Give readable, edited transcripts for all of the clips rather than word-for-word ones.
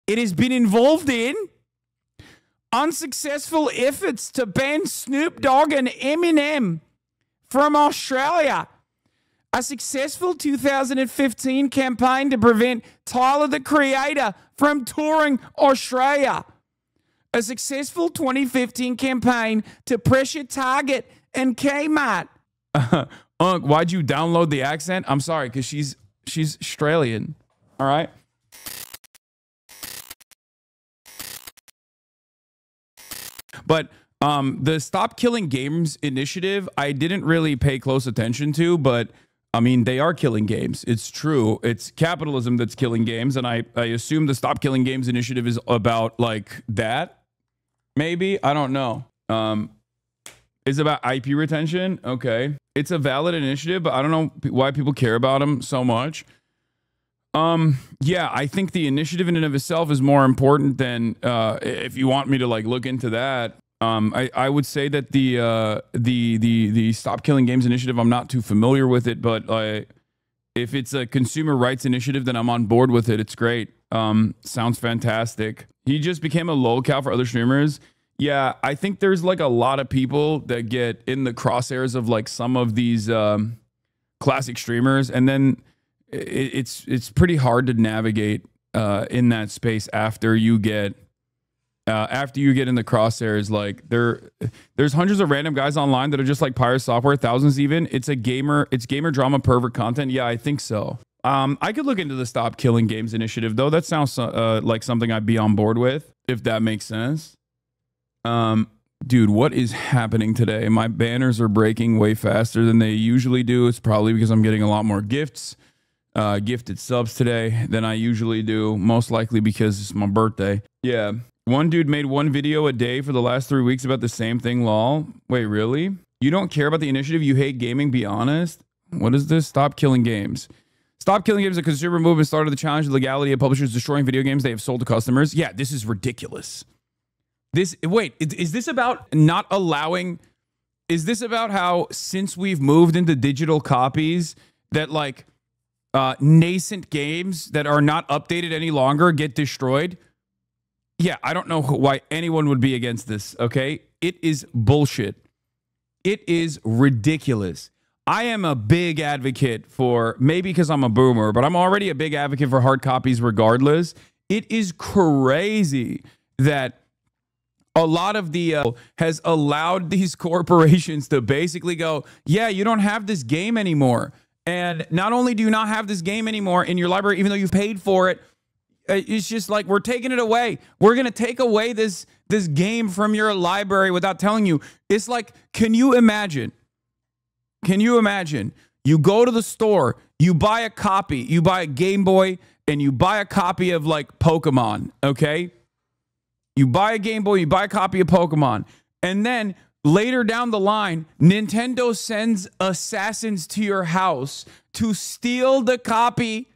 It has been involved in unsuccessful efforts to ban Snoop Dogg and Eminem from Australia. A successful 2015 campaign to prevent Tyler, the Creator, from touring Australia. A successful 2015 campaign to pressure Target and Kmart. Unc, why'd you download the accent? I'm sorry, because she's Australian. All right. But the Stop Killing Games initiative, I didn't really pay close attention to, but I mean, they are killing games. It's true. It's capitalism that's killing games. And I assume the Stop Killing Games initiative is about like that. Maybe. I don't know. It's about IP retention. Okay. It's a valid initiative, but I don't know why people care about them so much. Yeah, I think the initiative in and of itself is more important than if you want me to like look into that. I would say that the Stop Killing Games initiative, I'm not too familiar with it, but if it's a consumer rights initiative, then I'm on board with it. It's great. Sounds fantastic. He just became a lolcow for other streamers. Yeah, I think there's like a lot of people that get in the crosshairs of like some of these classic streamers, and then it's pretty hard to navigate in that space after you get in the crosshairs. Like there's hundreds of random guys online that are just like pirate software, thousands even. It's gamer drama pervert content. Yeah, I think so. I could look into the Stop Killing Games initiative though. That sounds like something I'd be on board with, if that makes sense. Dude, what is happening today? My banners are breaking way faster than they usually do. It's probably because I'm getting a lot more gifted subs today than I usually do. Most likely because it's my birthday. Yeah. One dude made one video a day for the last 3 weeks about the same thing, lol. Wait, really? You don't care about the initiative? You hate gaming? Be honest. What is this? Stop Killing Games. Stop Killing Games, a consumer movement started the challenge of the legality of publishers destroying video games they have sold to customers. Yeah, this is ridiculous. Wait, is this about not allowing... Is this about how since we've moved into digital copies that like nascent games that are not updated any longer get destroyed? Yeah, I don't know why anyone would be against this, okay? It is bullshit. It is ridiculous. I am a big advocate for, maybe because I'm a boomer, but I'm already a big advocate for hard copies regardless. It is crazy that a lot of the has allowed these corporations to basically go, yeah, you don't have this game anymore. And not only do you not have this game anymore in your library, even though you've paid for it, it's just like, we're taking it away. We're going to take away this game from your library without telling you. It's like, can you imagine? Can you imagine? You go to the store, you buy a copy, you buy a Game Boy, and you buy a copy of like Pokemon, okay? You buy a Game Boy, you buy a copy of Pokemon, and then later down the line, Nintendo sends assassins to your house to steal the copy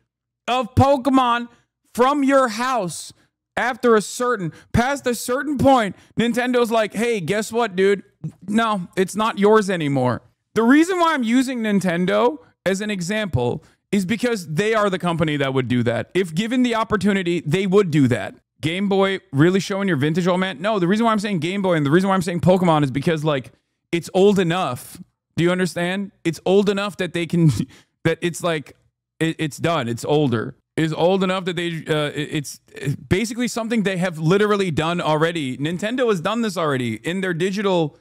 of Pokemon from your house. Past a certain point, Nintendo's like, hey, guess what, dude? No, it's not yours anymore. The reason why I'm using Nintendo as an example is because they are the company that would do that. If given the opportunity, they would do that. Game Boy, really showing your vintage, old man? No, the reason why I'm saying Game Boy and the reason why I'm saying Pokemon is because, like, it's old enough. Do you understand? It's old enough that they can, that it's like, it's done. It's older. It's old enough that it's basically something they have literally done already. Nintendo has done this already in their digital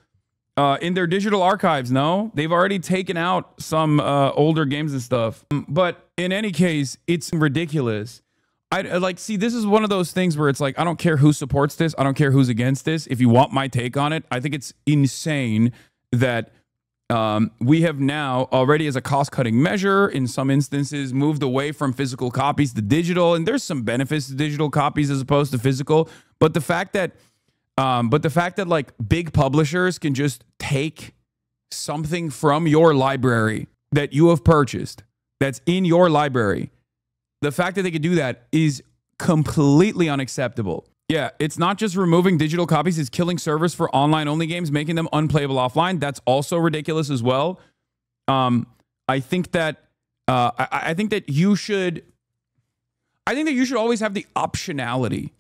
archives. No, they've already taken out some older games and stuff. But in any case, it's ridiculous. I like, see, this is one of those things where it's like, I don't care who supports this. I don't care who's against this. If you want my take on it, I think it's insane that we have now already, as a cost-cutting measure, in some instances, moved away from physical copies to digital. And there's some benefits to digital copies as opposed to physical. But the fact that like big publishers can just take something from your library that you have purchased, that's in your library, the fact that they could do that is completely unacceptable. Yeah, it's not just removing digital copies, it's killing servers for online-only games, making them unplayable offline. That's also ridiculous as well. I think that you should always have the optionality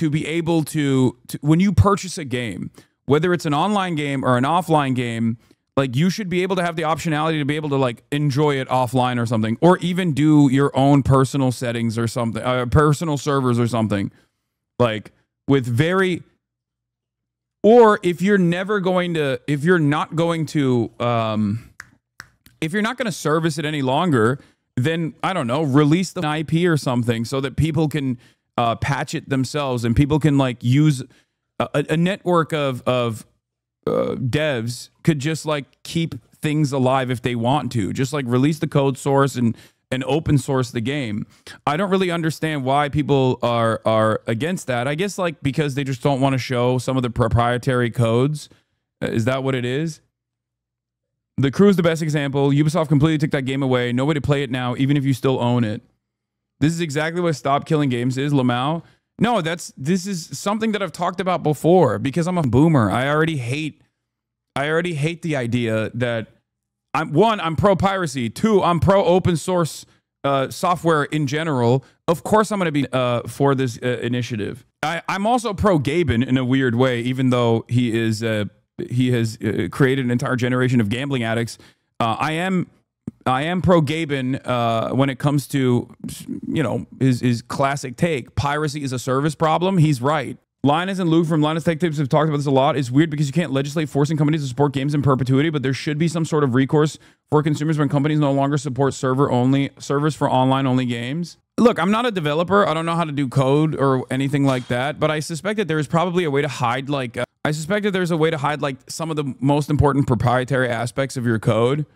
to be able to when you purchase a game, whether it's an online game or an offline game, like you should be able to have the optionality to be able to like enjoy it offline or something, or even do your own personal settings or something, personal servers or something, like with very. Or if you're never going to, if you're not going to service it any longer, then I don't know, release the IP or something so that people can patch it themselves and people can like use a network of devs could just like keep things alive if they want to. Just like release the code source and open source the game. I don't really understand why people are against that. I guess like because they just don't want to show some of the proprietary codes. Is that what it is? The Crew is the best example. Ubisoft completely took that game away. Nobody play it now, even if you still own it. This is exactly what Stop Killing Games is, Lamau. No, this is something that I've talked about before because I'm a boomer. I already hate the idea that I'm pro piracy. 2, I'm pro open source software in general. Of course, I'm going to be for this initiative. I'm also pro Gaben in a weird way, even though he has created an entire generation of gambling addicts. I am pro Gaben when it comes to, you know, his classic take. Piracy is a service problem. He's right. Linus and Luke from Linus Tech Tips have talked about this a lot. It's weird because you can't legislate forcing companies to support games in perpetuity, but there should be some sort of recourse for consumers when companies no longer support servers for online-only games. Look, I'm not a developer. I don't know how to do code or anything like that, but I suspect that there is probably a way to hide like some of the most important proprietary aspects of your code,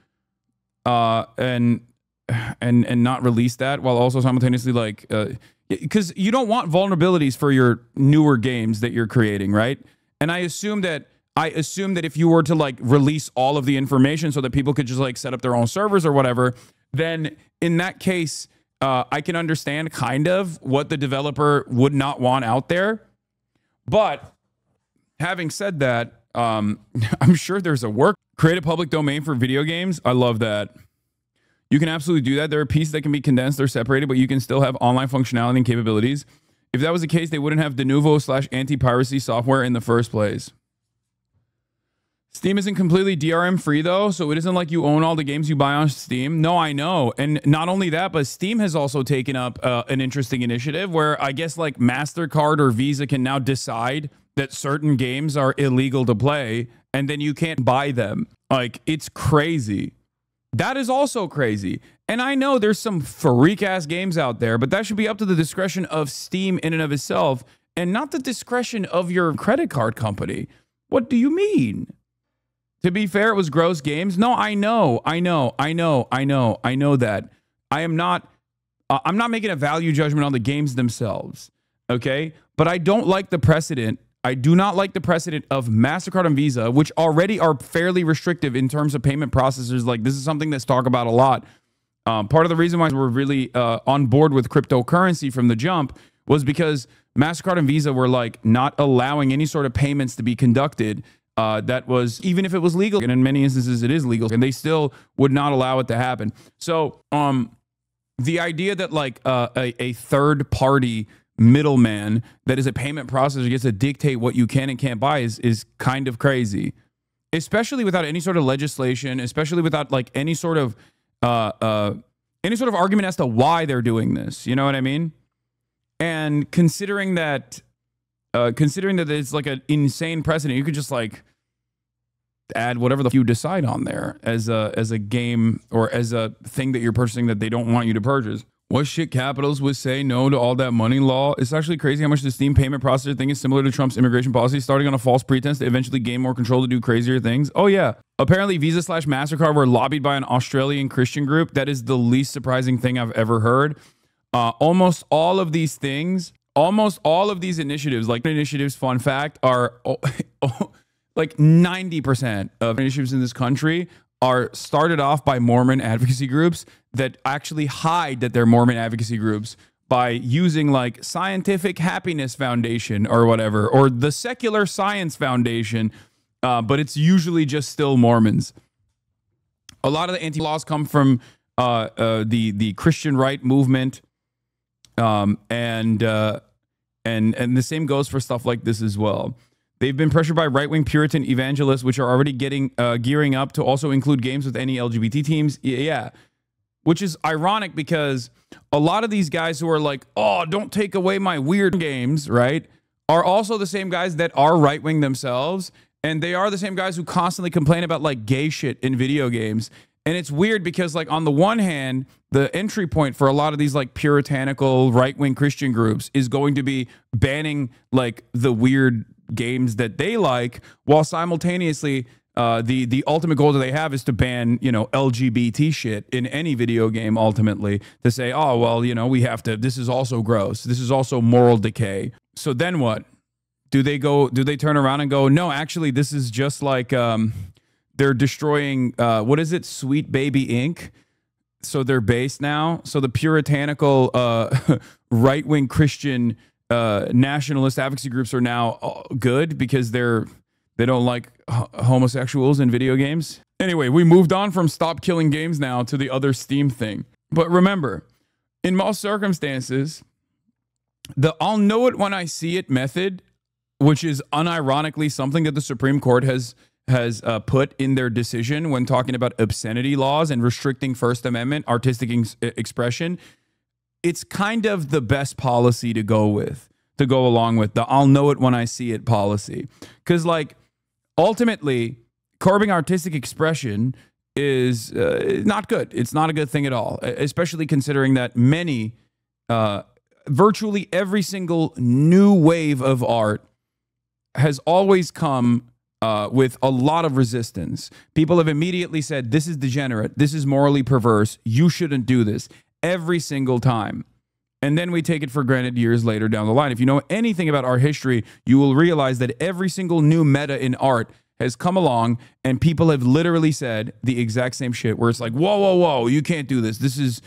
and not release that while also simultaneously like. Because you don't want vulnerabilities for your newer games that you're creating, right? And I assume that if you were to like release all of the information so that people could just like set up their own servers or whatever, then in that case, I can understand kind of what the developer would not want out there. But having said that, I'm sure there's a work. Create a public domain for video games. I love that. You can absolutely do that. There are pieces that can be condensed or separated, but you can still have online functionality and capabilities. If that was the case, they wouldn't have Denuvo/anti-piracy software in the first place. Steam isn't completely DRM free though, so it isn't like you own all the games you buy on Steam. No, I know. And not only that, but Steam has also taken up an interesting initiative where I guess like MasterCard or Visa can now decide that certain games are illegal to play and then you can't buy them. Like, it's crazy. That is also crazy. And I know there's some freak-ass games out there, but that should be up to the discretion of Steam in and of itself and not the discretion of your credit card company. What do you mean? To be fair, it was gross games. No, I know that. I'm not making a value judgment on the games themselves, okay? But I don't like the precedent. I do not like the precedent of MasterCard and Visa, which already are fairly restrictive in terms of payment processors. Like, this is something that's talked about a lot. Part of the reason why we're really on board with cryptocurrency from the jump was because MasterCard and Visa were like not allowing any sort of payments to be conducted that was, even if it was legal, and in many instances it is legal, and they still would not allow it to happen. So the idea that like a third party middleman that is a payment processor gets to dictate what you can and can't buy is kind of crazy, especially without any sort of legislation, especially without like any sort of argument as to why they're doing this. You know what I mean? And considering that it's like an insane precedent, you could just like add whatever the you decide on there as a game or as a thing that you're purchasing that they don't want you to purchase. What shit capitals would say no to all that money law? It's actually crazy how much the Steam payment processor thing is similar to Trump's immigration policy, starting on a false pretense to eventually gain more control to do crazier things. Oh yeah. Apparently Visa/MasterCard were lobbied by an Australian Christian group. That is the least surprising thing I've ever heard. Almost all of these initiatives, fun fact, are like 90% of initiatives in this country are started off by Mormon advocacy groups that actually hide that they're Mormon advocacy groups by using like Scientific Happiness Foundation or whatever, or the Secular Science Foundation, but it's usually just still Mormons. A lot of the anti-laws come from the Christian right movement, and And the same goes for stuff like this as well. They've been pressured by right-wing Puritan evangelists, which are already gearing up to also include games with any LGBT teams. Yeah. Which is ironic because a lot of these guys who are like, oh, don't take away my weird games, right, are also the same guys that are right-wing themselves. And they are the same guys who constantly complain about like gay shit in video games. And it's weird because like on the one hand, the entry point for a lot of these like puritanical right-wing Christian groups is going to be banning like the weird games that they like, while simultaneously the ultimate goal that they have is to ban, you know, LGBT shit in any video game, ultimately, to say, oh, well, you know, we have to, this is also gross. This is also moral decay. So then what? Do they turn around and go, no, actually, this is just like they're destroying, what is it? Sweet Baby Inc. So they're based now. So the puritanical right-wing Christian nationalist advocacy groups are now good because they don't like homosexuals in video games. Anyway, we moved on from stop killing games now to the other Steam thing. But remember, in most circumstances, the I'll know it when I see it method, which is unironically something that the Supreme Court has put in their decision when talking about obscenity laws and restricting First Amendment artistic expression, it's kind of the best policy to go along with the I'll know it when I see it policy. Because like, ultimately, curbing artistic expression is not good. It's not a good thing at all, especially considering that many, virtually every single new wave of art has always come with a lot of resistance. People have immediately said, this is degenerate, this is morally perverse, you shouldn't do this, every single time. And then we take it for granted years later down the line. If you know anything about art history, you will realize that every single new meta in art has come along and people have literally said the exact same shit where it's like, whoa, whoa, whoa, you can't do this. This is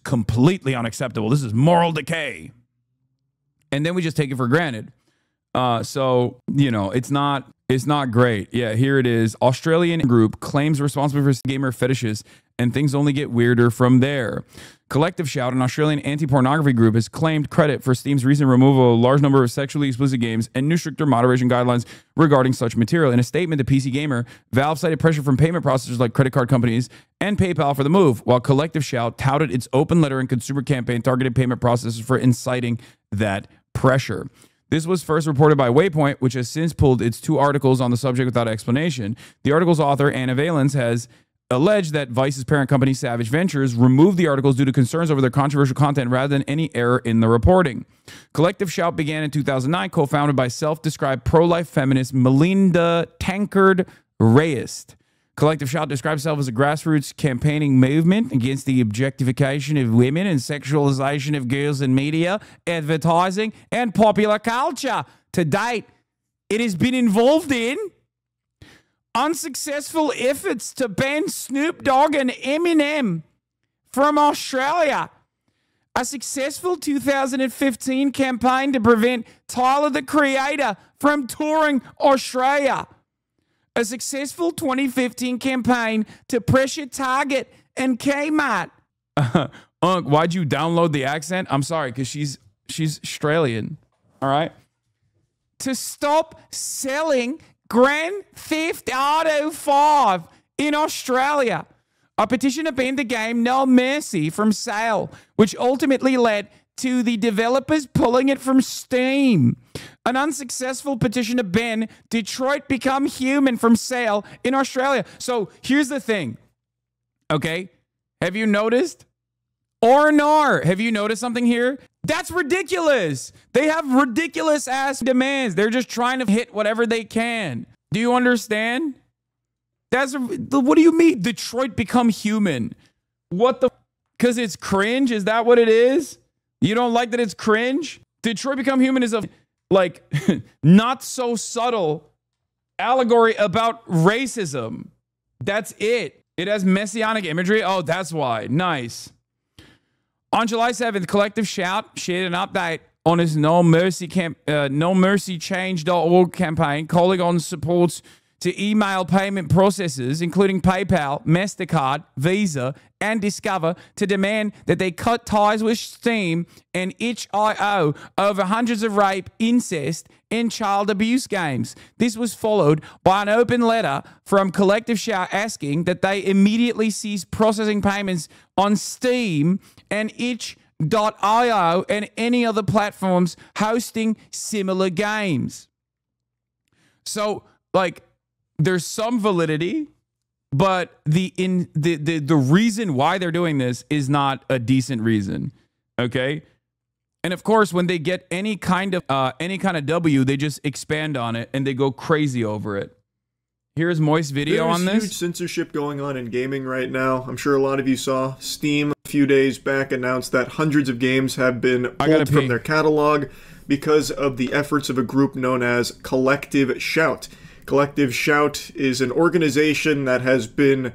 completely unacceptable. This is moral decay. And then we just take it for granted. So, you know, it's not great. Yeah, here it is. Australian group claims responsibility for gamer fetishes, and things only get weirder from there. Collective Shout, an Australian anti-pornography group, has claimed credit for Steam's recent removal of a large number of sexually explicit games and new stricter moderation guidelines regarding such material. In a statement to PC Gamer, Valve cited pressure from payment processors like credit card companies and PayPal for the move, while Collective Shout touted its open letter and consumer campaign targeted payment processors for inciting that pressure. This was first reported by Waypoint, which has since pulled its 2 articles on the subject without explanation. The article's author, Anna Valens, has alleged that Vice's parent company, Savage Ventures, removed the articles due to concerns over their controversial content rather than any error in the reporting. Collective Shout began in 2009, co-founded by self-described pro-life feminist Melinda Tankard-Reyes. Collective Shout describes itself as a grassroots campaigning movement against the objectification of women and sexualization of girls in media, advertising, and popular culture. To date, it has been involved in unsuccessful efforts to ban Snoop Dogg and Eminem from Australia, a successful 2015 campaign to prevent Tyler, the Creator, from touring Australia, a successful 2015 campaign to pressure Target and Kmart. Why'd you download the accent? I'm sorry, because she's Australian, all right? To stop selling Grand Theft Auto 5 in Australia. A petition to ban the game No Mercy from sale, which ultimately led to the developers pulling it from Steam. An unsuccessful petition to ban Detroit Become Human from sale in Australia. So here's the thing, okay? Have you noticed? Or nor, have you noticed something here? That's ridiculous. They have ridiculous ass demands. They're just trying to hit whatever they can. Do you understand? What do you mean Detroit Become Human? What the? Because it's cringe? Is that what it is? You don't like that it's cringe? Detroit Become Human is a like not so subtle allegory about racism. That's it. It has messianic imagery. Oh, that's why. Nice. On July 7th, Collective Shout shared an update on his No Mercy Change.org campaign, calling on supports to email payment processors, including PayPal, MasterCard, Visa, and Discover, to demand that they cut ties with Steam and itch.io over hundreds of rape, incest, and child abuse games. This was followed by an open letter from Collective Shout asking that they immediately cease processing payments on Steam and itch.io and any other platforms hosting similar games. So, like, there's some validity, but the reason why they're doing this is not a decent reason, okay? And of course, when they get any kind of W, they just expand on it and they go crazy over it. Here's Moist video on this. There's huge censorship going on in gaming right now. I'm sure a lot of you saw Steam a few days back announced that hundreds of games have been pulled from their catalog because of the efforts of a group known as Collective Shout. Collective Shout is an organization that has been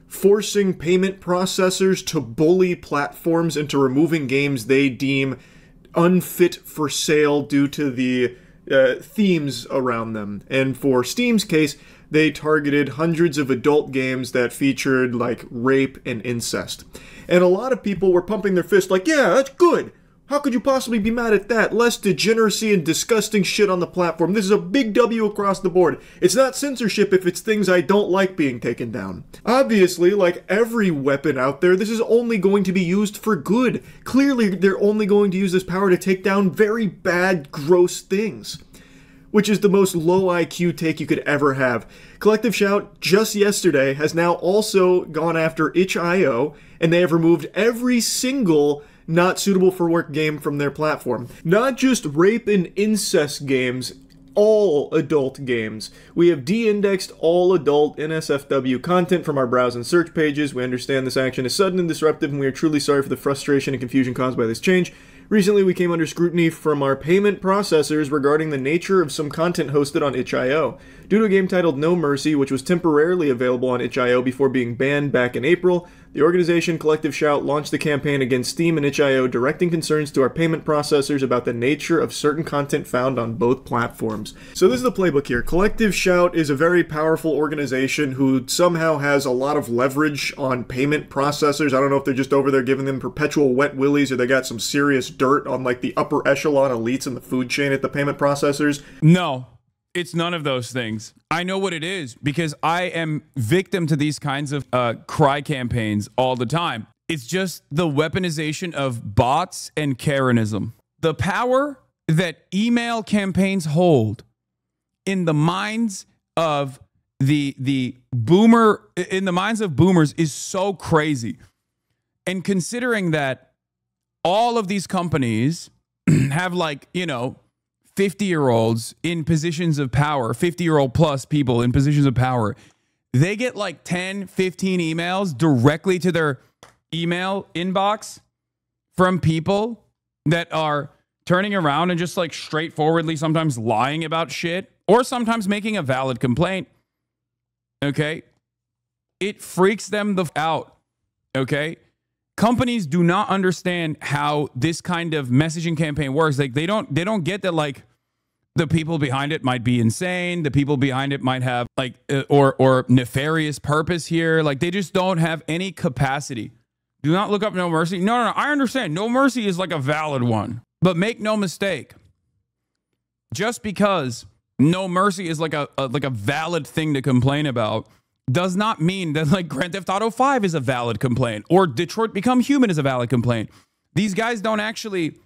forcing payment processors to bully platforms into removing games they deem unfit for sale due to the themes around them. And for Steam's case, they targeted hundreds of adult games that featured like rape and incest. And a lot of people were pumping their fist like, yeah, that's good. How could you possibly be mad at that? Less degeneracy and disgusting shit on the platform. This is a big W across the board. It's not censorship if it's things I don't like being taken down. Obviously, like every weapon out there, this is only going to be used for good. Clearly, they're only going to use this power to take down very bad, gross things, which is the most low IQ take you could ever have. Collective Shout, just yesterday, has now also gone after itch.io, and they have removed every single not suitable for work game from their platform. Not just rape and incest games, all adult games. We have de-indexed all adult NSFW content from our browse and search pages. We understand this action is sudden and disruptive, and we are truly sorry for the frustration and confusion caused by this change. Recently, we came under scrutiny from our payment processors regarding the nature of some content hosted on itch.io. Due to a game titled No Mercy, which was temporarily available on itch.io before being banned back in April, the organization Collective Shout launched a campaign against Steam and itch.io directing concerns to our payment processors about the nature of certain content found on both platforms. So this is the playbook here. Collective Shout is a very powerful organization who somehow has a lot of leverage on payment processors. I don't know if they're just over there giving them perpetual wet willies or they got some serious dirt on like the upper echelon elites in the food chain at the payment processors. No. It's none of those things. I know what it is because I am victim to these kinds of cry campaigns all the time. It's just the weaponization of bots and Karenism. The power that email campaigns hold in the minds of the boomers is so crazy. And considering that all of these companies have, like, you know, 50-year-olds in positions of power, 50-year-old plus people in positions of power, they get like 10, 15 emails directly to their email inbox from people that are turning around and just like straightforwardly sometimes lying about shit or sometimes making a valid complaint. Okay. It freaks them out. Okay. Companies do not understand how this kind of messaging campaign works. Like they don't get that, like, the people behind it might be insane. The people behind it might have like or nefarious purpose here. Like they just don't have any capacity. Do not look up No Mercy. No. I understand. No Mercy is like a valid one, but make no mistake. Just because No Mercy is like a valid thing to complain about does not mean that like Grand Theft Auto 5 is a valid complaint or Detroit Become Human is a valid complaint. These guys don't actually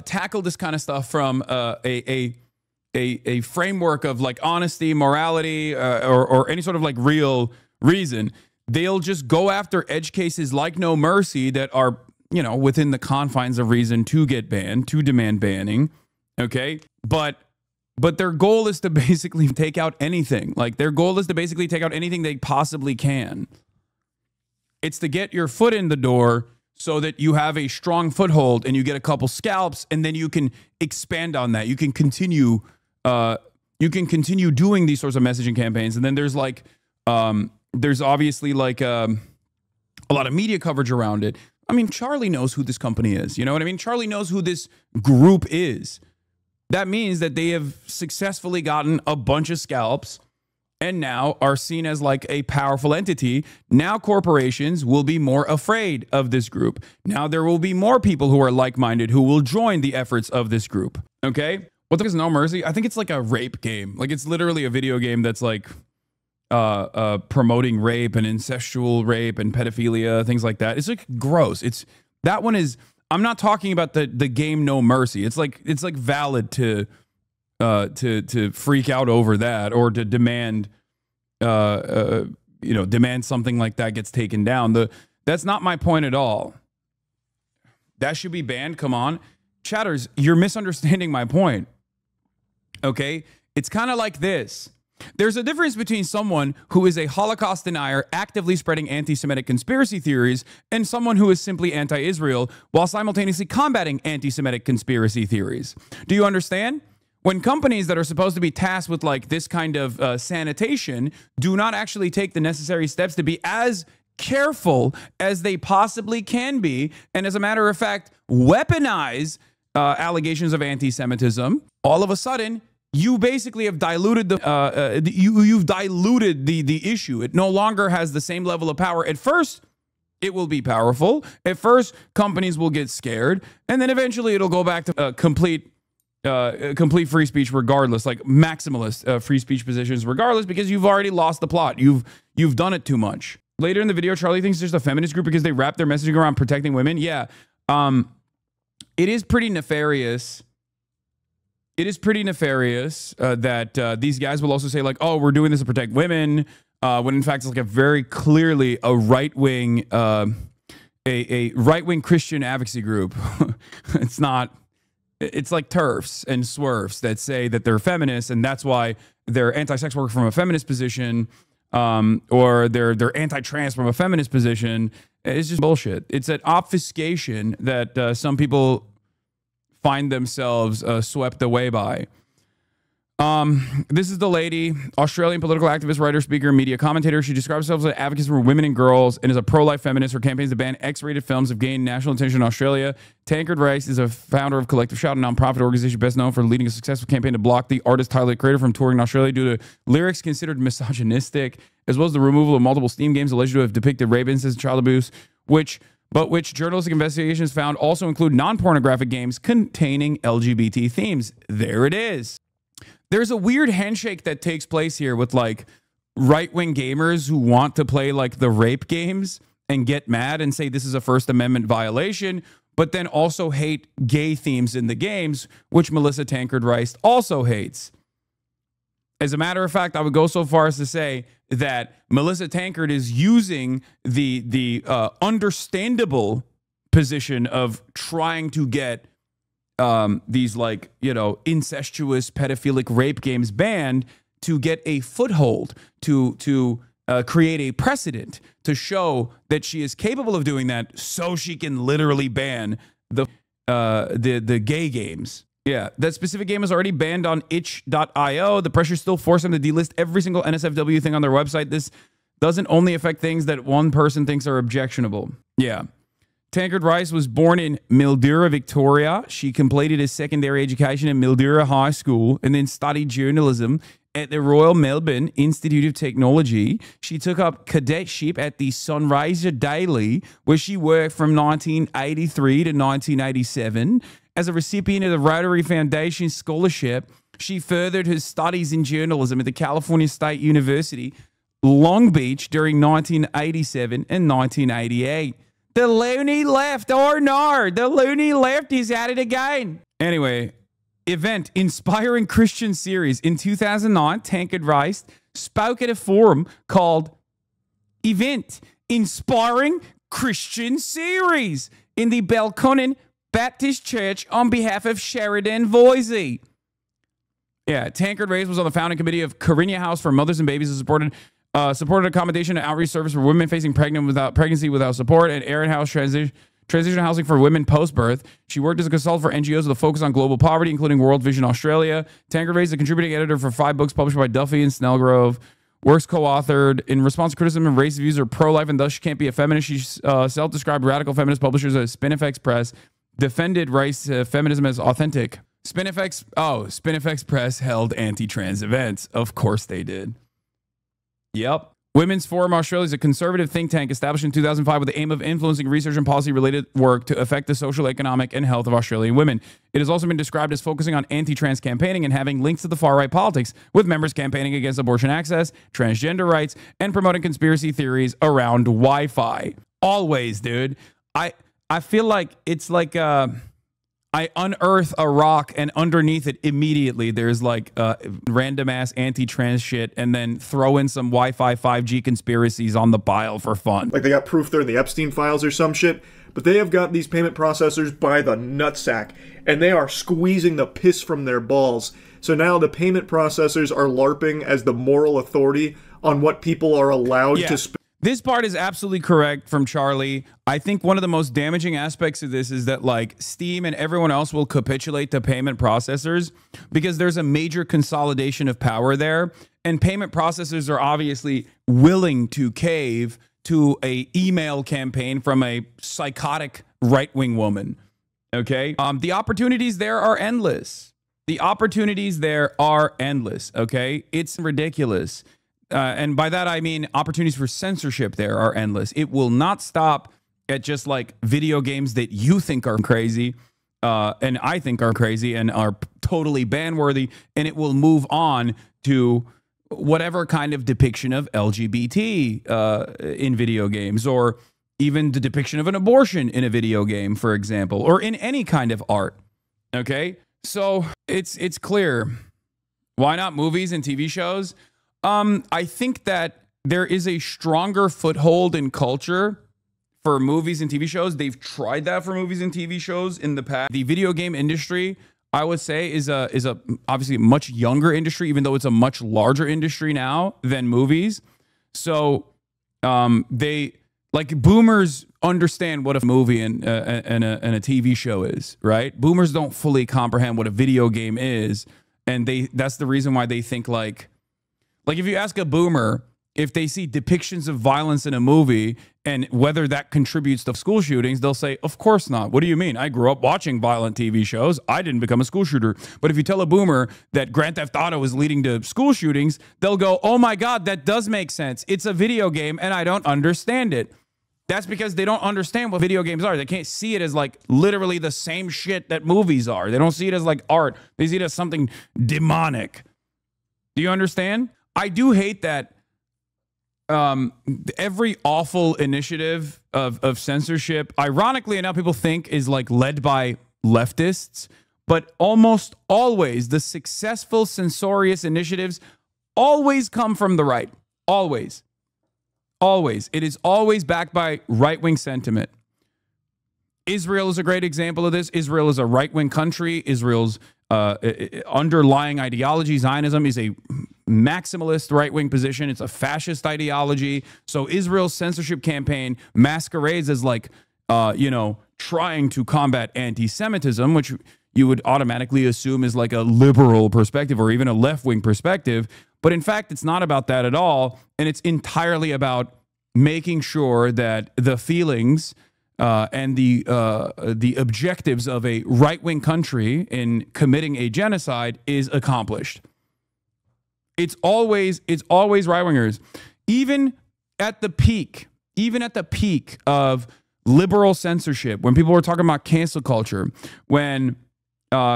tackle this kind of stuff from a framework of like honesty, morality, or any sort of like real reason. They'll just go after edge cases like No Mercy that are, you know, within the confines of reason to get banned, to demand banning. Okay, but their goal is to basically take out anything. Like their goal is to basically take out anything they possibly can. It's to get your foot in the door so that you have a strong foothold and you get a couple scalps, and then you can expand on that. You can continue doing these sorts of messaging campaigns. And then there's like there's obviously like a lot of media coverage around it. I mean, Charlie knows who this company is. You know what I mean? Charlie knows who this group is. That means that they have successfully gotten a bunch of scalps and now are seen as like a powerful entity. Now corporations will be more afraid of this group. Now there will be more people who are like-minded who will join the efforts of this group. Okay? What the fuck is No Mercy? I think it's like a rape game. Like it's literally a video game that's like promoting rape and incestual rape and pedophilia, things like that. It's like gross. That one is, I'm not talking about the game No Mercy. It's like valid to freak out over that or to demand demand something like that gets taken down. That's not my point at all. That should be banned. Come on. Chatters, you're misunderstanding my point. Okay? It's kind of like this. There's a difference between someone who is a Holocaust denier actively spreading anti-Semitic conspiracy theories and someone who is simply anti-Israel while simultaneously combating anti-Semitic conspiracy theories. Do you understand? When companies that are supposed to be tasked with like this kind of sanitation do not actually take the necessary steps to be as careful as they possibly can be, and as a matter of fact, weaponize allegations of anti-Semitism, all of a sudden, you basically have diluted you've diluted the issue. It no longer has the same level of power. At first, it will be powerful. At first, companies will get scared, and then eventually it'll go back to complete free speech regardless, like maximalist free speech positions regardless, because you've already lost the plot. You've done it too much. Later in the video, Charlie thinks there's a feminist group because they wrap their messaging around protecting women. Yeah, it is pretty nefarious. It is pretty nefarious that these guys will also say like, oh, we're doing this to protect women, when in fact it's like a very clearly a right-wing a right-wing Christian advocacy group. It's not. It's like TERFs and SWERFs that say that they're feminists and that's why they're anti-sex work from a feminist position, or they're anti-trans from a feminist position. It's just bullshit. It's an obfuscation that some people find themselves swept away by. This is the lady, Australian political activist, writer, speaker, media commentator. She describes herself as an advocate for women and girls and is a pro-life feminist. Her campaigns to ban X-rated films have gained national attention in Australia. Tancred Rice is a founder of Collective Shout, a nonprofit organization best known for leading a successful campaign to block the artist Tyler, the Creator, from touring in Australia due to lyrics considered misogynistic, as well as the removal of multiple Steam games alleged to have depicted rape incidents and child abuse, which journalistic investigations found also include non-pornographic games containing LGBT themes. There it is. There's a weird handshake that takes place here with like right-wing gamers who want to play like the rape games and get mad and say this is a First Amendment violation, but then also hate gay themes in the games, which Melissa Tancred Rice also hates. As a matter of fact, I would go so far as to say that Melissa Tancred is using the understandable position of trying to get these like, incestuous pedophilic rape games banned to get a foothold, to create a precedent, to show that she is capable of doing that so she can literally ban the gay games. Yeah, that specific game is already banned on itch.io. The pressure still forced them to delist every single NSFW thing on their website. This doesn't only affect things that one person thinks are objectionable. Yeah. Tancred Rice was born in Mildura, Victoria. She completed a secondary education in Mildura High School and then studied journalism at the Royal Melbourne Institute of Technology. She took up cadetship at the Sunraysia Daily, where she worked from 1983 to 1987. As a recipient of the Rotary Foundation Scholarship, she furthered her studies in journalism at the California State University, Long Beach, during 1987 and 1988. The loony left, or no, the loony left is at it again. Anyway, event Inspiring Christian Series. In 2009, Tancred Rice spoke at a forum called Event Inspiring Christian Series in the Belconnen Baptist Church on behalf of Sheridan Voisey. Yeah, Tancred Rice was on the founding committee of Carinya House for Mothers and Babies and supported accommodation and outreach service for women facing pregnancy without support, and Erin House transition housing for women post-birth. She worked as a consultant for NGOs with a focus on global poverty, including World Vision Australia. Tancred Rice is a contributing editor for 5 books published by Duffy and Snellgrove. Works co-authored. In response to criticism of race views are pro-life and thus she can't be a feminist. She self-described radical feminist publishers at Spinifex Press, defended Rice feminism as authentic. SpinFX. Oh, SpinFX Press held anti-trans events. Of course they did. Yep. Women's Forum Australia is a conservative think tank established in 2005 with the aim of influencing research and policy-related work to affect the social, economic, and health of Australian women. It has also been described as focusing on anti-trans campaigning and having links to the far-right politics, with members campaigning against abortion access, transgender rights, and promoting conspiracy theories around Wi-Fi. Always, dude. I feel like it's like I unearth a rock and underneath it immediately there's like random ass anti-trans shit, and then throw in some Wi-Fi 5G conspiracies on the pile for fun. Like they got proof they're in the Epstein files or some shit, but they have got these payment processors by the nutsack, and they are squeezing the piss from their balls. So now the payment processors are LARPing as the moral authority on what people are allowed to spend. This part is absolutely correct from Charlie. I think one of the most damaging aspects of this is that like Steam and everyone else will capitulate to payment processors because there's a major consolidation of power there. And payment processors are obviously willing to cave to a email campaign from a psychotic right-wing woman. Okay. The opportunities there are endless. The opportunities there are endless. Okay. It's ridiculous. And by that, I mean opportunities for censorship there are endless. It will not stop at just like video games that you think are crazy and I think are crazy and are totally ban-worthy. And it will move on to whatever kind of depiction of LGBT in video games, or even the depiction of an abortion in a video game, for example, or in any kind of art. Okay, so it's clear. Why not movies and TV shows? I think that there is a stronger foothold in culture for movies and TV shows. They've tried that for movies and TV shows in the past. The video game industry, I would say, is a obviously a much younger industry, even though it's a much larger industry now than movies. So they, like, boomers understand what a movie and a TV show is, right? Boomers don't fully comprehend what a video game is, and that's the reason why they think like if you ask a boomer if they see depictions of violence in a movie and whether that contributes to school shootings, they'll say, of course not. What do you mean? I grew up watching violent TV shows. I didn't become a school shooter. But if you tell a boomer that Grand Theft Auto is leading to school shootings, they'll go, oh my God, that does make sense. It's a video game and I don't understand it. That's because they don't understand what video games are. They can't see it as like literally the same shit that movies are. They don't see it as like art. They see it as something demonic. Do you understand? I do hate that every awful initiative of censorship, ironically enough, people think is like led by leftists, but almost always the successful censorious initiatives always come from the right. Always. Always. It is always backed by right-wing sentiment. Israel is a great example of this. Israel is a right-wing country. Israel's underlying ideology, Zionism, is a maximalist right-wing position. It's a fascist ideology. So Israel's censorship campaign masquerades as like, trying to combat anti-Semitism, which you would automatically assume is like a liberal perspective or even a left-wing perspective. But in fact, it's not about that at all. And it's entirely about making sure that the feelings and the objectives of a right-wing country in committing a genocide is accomplished. It's always right-wingers. Even at the peak of liberal censorship, when people were talking about cancel culture, when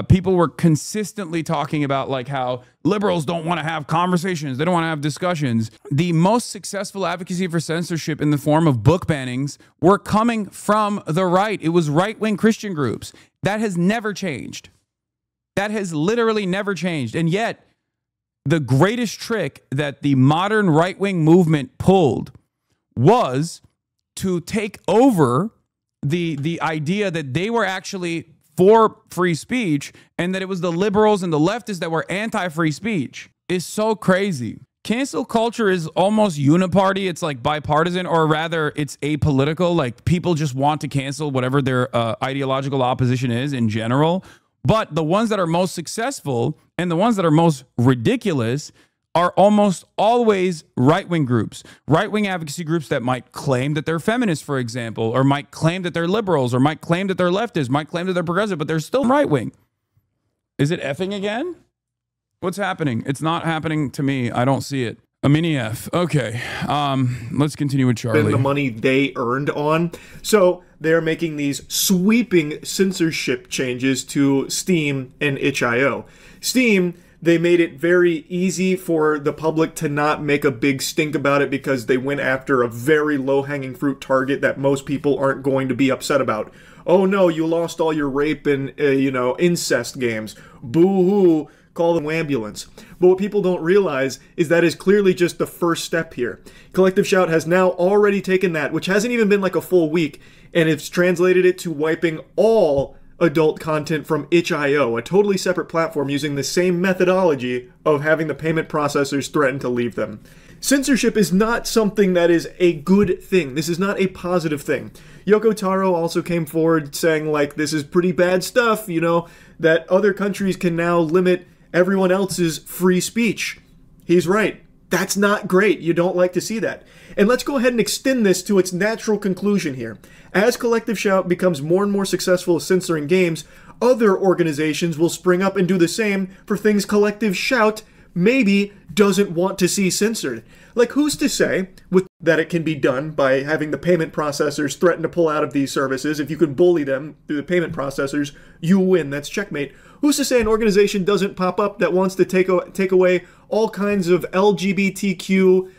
people were consistently talking about like how liberals don't want to have conversations, they don't want to have discussions, the most successful advocacy for censorship in the form of book bannings were coming from the right. It was right-wing Christian groups. That has never changed. That has literally never changed. And yet, the greatest trick that the modern right-wing movement pulled was to take over the idea that they were actually for free speech and that it was the liberals and the leftists that were anti-free speech. Is so crazy. Cancel culture is almost uniparty. It's like bipartisan, or rather it's apolitical. Like people just want to cancel whatever their ideological opposition is in general. But the ones that are most successful and the ones that are most ridiculous are almost always right-wing groups, right-wing advocacy groups that might claim that they're feminists, for example, or might claim that they're liberals, or might claim that they're leftists, might claim that they're progressive, but they're still right-wing. Is it effing again? What's happening? It's not happening to me. I don't see it. A mini F. Okay. Let's continue with Charlie. The money they earned on. So they're making these sweeping censorship changes to Steam and itch.io. Steam, they made it very easy for the public to not make a big stink about it because they went after a very low-hanging fruit target that most people aren't going to be upset about. Oh no, you lost all your rape and, incest games. Boo-hoo. Call the ambulance. But what people don't realize is that is clearly just the first step here. Collective Shout has now already taken that, which hasn't even been like a full week, and it's translated it to wiping all adult content from itch.io, a totally separate platform using the same methodology of having the payment processors threaten to leave them. Censorship is not something that is a good thing. This is not a positive thing. Yoko Taro also came forward saying, like, this is pretty bad stuff, that other countries can now limit everyone else's free speech. He's right. That's not great. You don't like to see that. And let's go ahead and extend this to its natural conclusion here. As Collective Shout becomes more and more successful at censoring games, other organizations will spring up and do the same for things Collective Shout maybe doesn't want to see censored. Like, who's to say that it can be done by having the payment processors threaten to pull out of these services? If you can bully them through the payment processors, you win. That's checkmate. Who's to say an organization doesn't pop up that wants to take away all kinds of LGBTQ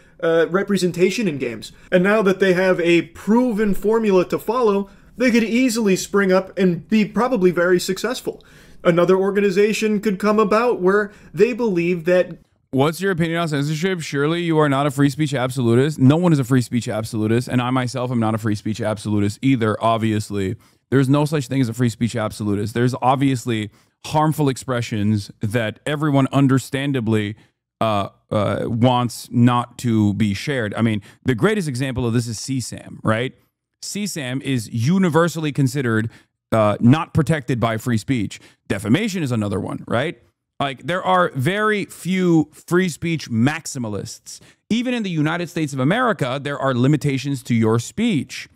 representation in games? And now that they have a proven formula to follow, they could easily spring up and be probably very successful. Another organization could come about where they believe that... What's your opinion on censorship? Surely you are not a free speech absolutist. No one is a free speech absolutist, and I myself am not a free speech absolutist either, obviously. There's no such thing as a free speech absolutist. There's obviously harmful expressions that everyone understandably wants not to be shared. I mean, the greatest example of this is CSAM, right? CSAM is universally considered not protected by free speech. Defamation is another one, right? Like, there are very few free speech maximalists. Even in the United States of America, there are limitations to your speech,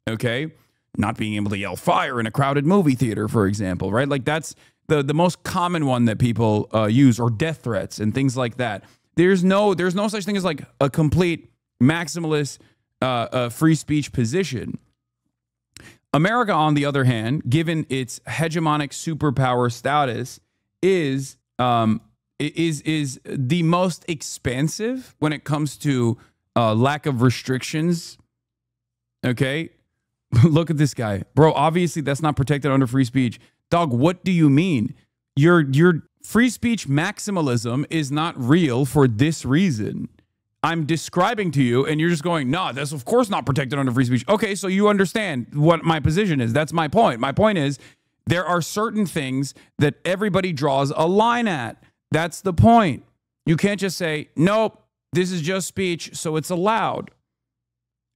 okay? Not being able to yell fire in a crowded movie theater, for example, right? Like, that's the most common one that people use, or death threats and things like that. There's no such thing as like a complete maximalist free speech position. America, on the other hand, given its hegemonic superpower status, is the most expansive when it comes to lack of restrictions. Okay, look at this guy, bro. Obviously, that's not protected under free speech. Dog, what do you mean? Your free speech maximalism is not real for this reason. I'm describing to you, and you're just going, nah, that's of course not protected under free speech. Okay, so you understand what my position is. That's my point. My point is, there are certain things that everybody draws a line at. That's the point. You can't just say, nope, this is just speech, so it's allowed.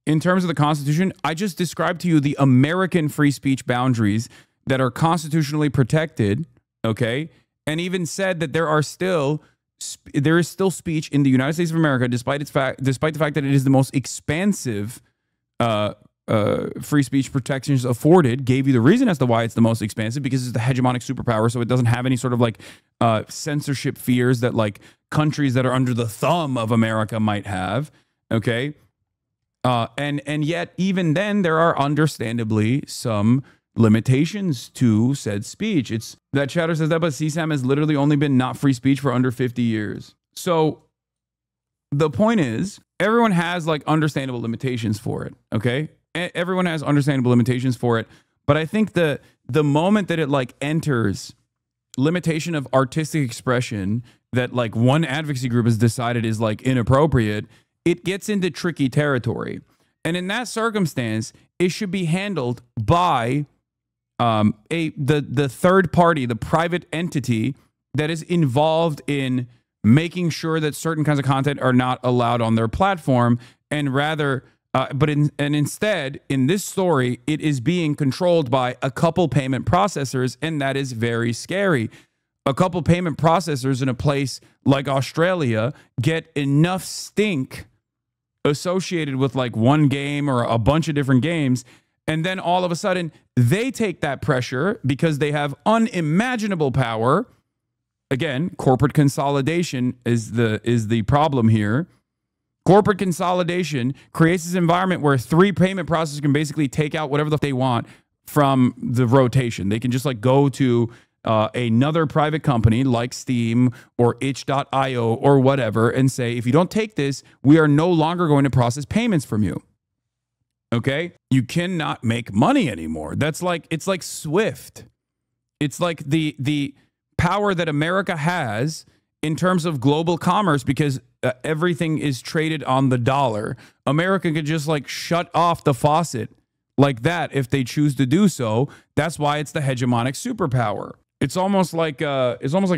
In terms of the Constitution, I just described to you the American free speech boundaries that are constitutionally protected, okay? And even said that there is still speech in the United States of America, despite the fact that it is the most expansive free speech protections afforded. Gave you the reason as to why it's the most expansive, because it's the hegemonic superpower, so it doesn't have any sort of like censorship fears that like countries that are under the thumb of America might have, okay? And yet, even then, there are understandably some limitations to said speech. It's that chatter says that, but CSAM has literally only been not free speech for under 50 years. So the point is, everyone has like understandable limitations for it. Okay, everyone has understandable limitations for it. But I think the moment that it like enters limitation of artistic expression that like one advocacy group has decided is like inappropriate, it gets into tricky territory. And in that circumstance, it should be handled by the third party, the private entity that is involved in making sure that certain kinds of content are not allowed on their platform, and rather, instead, in this story, it is being controlled by a couple payment processors, and that is very scary. A couple payment processors in a place like Australia get enough stink associated with like one game or a bunch of different games, and then all of a sudden they take that pressure because they have unimaginable power again, corporate consolidation is the problem here. Corporate consolidation creates this environment where 3 payment processors can basically take out whatever they want from the rotation. They can just like go to another private company like Steam or itch.io or whatever and say, if you don't take this, we are no longer going to process payments from you. Okay? You cannot make money anymore. It's like Swift. It's like the power that America has in terms of global commerce, because everything is traded on the dollar. America could just like shut off the faucet like that if they choose to do so. That's why it's the hegemonic superpower. It's almost like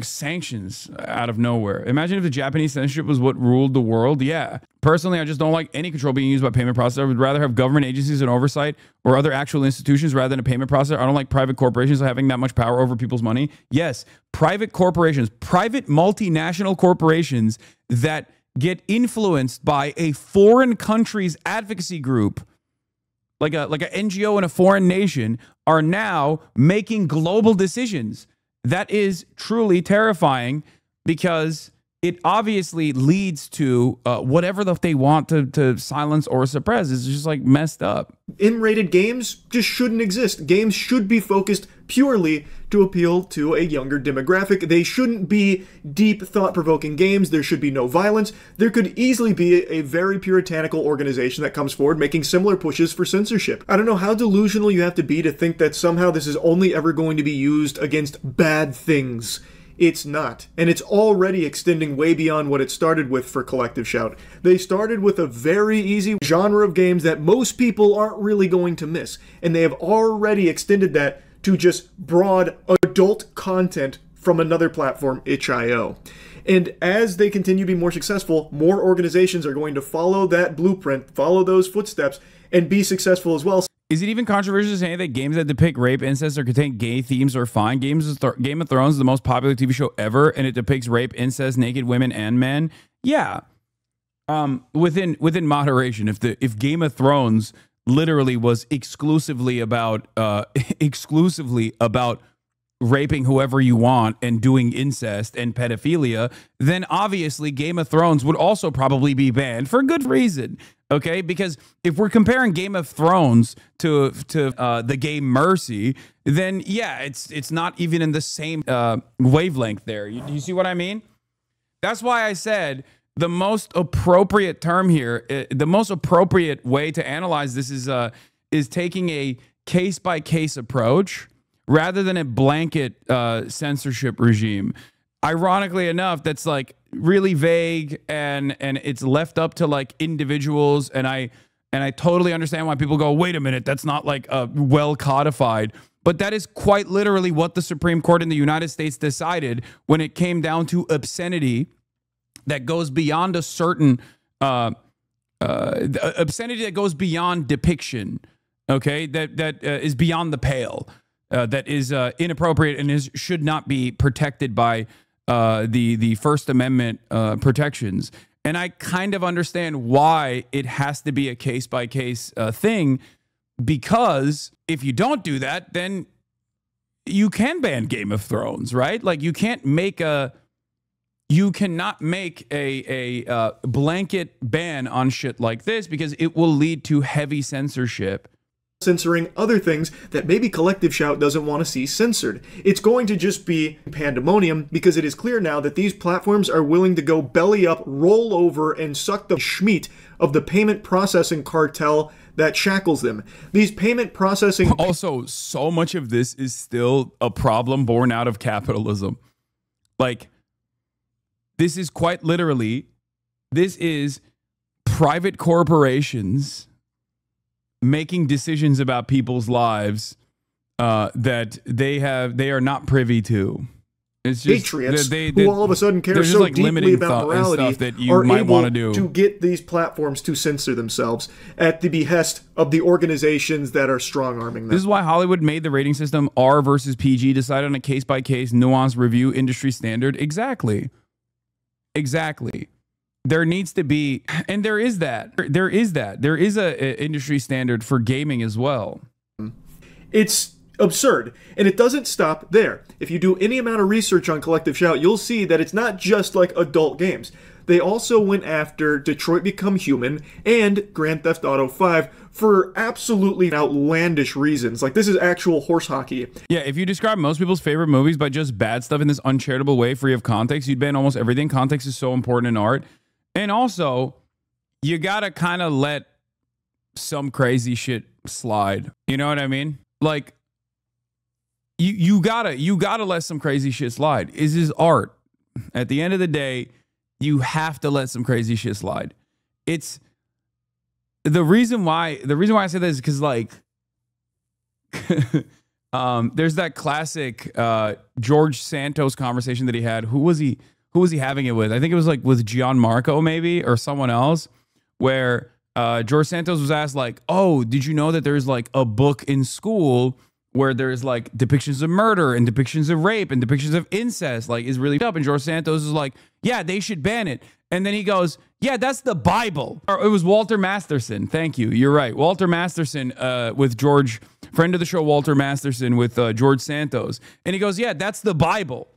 sanctions out of nowhere. Imagine if the Japanese censorship was what ruled the world. Yeah. Personally, I just don't like any control being used by payment processor. I would rather have government agencies and oversight or other actual institutions rather than a payment processor. I don't like private corporations having that much power over people's money. Yes, private corporations, private multinational corporations that get influenced by a foreign country's advocacy group, like a NGO in a foreign nation, are now making global decisions. That is truly terrifying, because it obviously leads to whatever they want to silence or suppress. It's just like messed up. M-rated games just shouldn't exist. Games should be focused purely to appeal to a younger demographic. They shouldn't be deep, thought-provoking games. There should be no violence. There could easily be a very puritanical organization that comes forward making similar pushes for censorship. I don't know how delusional you have to be to think that somehow this is only ever going to be used against bad things. It's not. And it's already extending way beyond what it started with for Collective Shout. They started with a very easy genre of games that most people aren't really going to miss. And they have already extended that to just broad adult content from another platform, itch.io. And as they continue to be more successful, more organizations are going to follow that blueprint, follow those footsteps, and be successful as well. Is it even controversial to say that games that depict rape, incest, or contain gay themes are fine? Game of Thrones is the most popular TV show ever, and it depicts rape, incest, naked women, and men. Yeah, within moderation. If Game of Thrones literally was exclusively about raping whoever you want and doing incest and pedophilia, then obviously Game of Thrones would also probably be banned for good reason. Okay, because if we're comparing Game of Thrones to the game Mercy, then yeah, it's not even in the same wavelength there. You see what I mean? That's why I said the most appropriate term here, the most appropriate way to analyze this is taking a case-by-case approach rather than a blanket censorship regime. Ironically enough, that's like really vague and it's left up to like individuals, and I totally understand why people go, wait a minute, that's not like well codified. But that is quite literally what the Supreme Court in the United States decided when it came down to obscenity that goes beyond a certain obscenity that goes beyond depiction. Okay, that is beyond the pale. That is inappropriate and should not be protected by the First Amendment protections. And I kind of understand why it has to be a case-by-case thing, because if you don't do that, then you can ban Game of Thrones, right? Like you cannot make a blanket ban on shit like this, because it will lead to heavy censorship. Censoring other things that maybe Collective Shout doesn't want to see censored. It's going to just be pandemonium, because it is clear now that these platforms are willing to go belly up, roll over, and suck the schmeat of the payment processing cartel that shackles them. These payment processing... Also, so much of this is still a problem born out of capitalism. Like, this is quite literally, this is private corporations making decisions about people's lives that they are not privy to. It's just patriots who all of a sudden care so like deeply about morality that you might want to do to get these platforms to censor themselves at the behest of the organizations that are strong-arming them. This is why Hollywood made the rating system R versus PG, decided on a case-by-case, nuanced review, industry standard. Exactly. There needs to be, and there is that. There is a industry standard for gaming as well. It's absurd. And it doesn't stop there. If you do any amount of research on Collective Shout, you'll see that it's not just like adult games. They also went after Detroit Become Human and Grand Theft Auto 5 for absolutely outlandish reasons. Like, this is actual horse hockey. Yeah, if you describe most people's favorite movies by just bad stuff in this uncharitable way, free of context, you'd ban almost everything. Context is so important in art. And also, you gotta kind of let some crazy shit slide. You know what I mean? Like, you gotta let some crazy shit slide. This is art. At the end of the day, you have to let some crazy shit slide. It's the reason why I say that is because, like, there's that classic George Santos conversation that he had. Who was he having it with? I think it was like with Gianmarco maybe, or someone else, where George Santos was asked, like, oh, did you know that there's like a book in school where there's like depictions of murder and depictions of rape and depictions of incest, like, is really up? And George Santos is like, yeah, they should ban it. And then he goes, yeah, that's the Bible. Or it was Walter Masterson. Thank you. You're right. Walter Masterson with George, friend of the show, Walter Masterson with George Santos. And he goes, yeah, that's the Bible.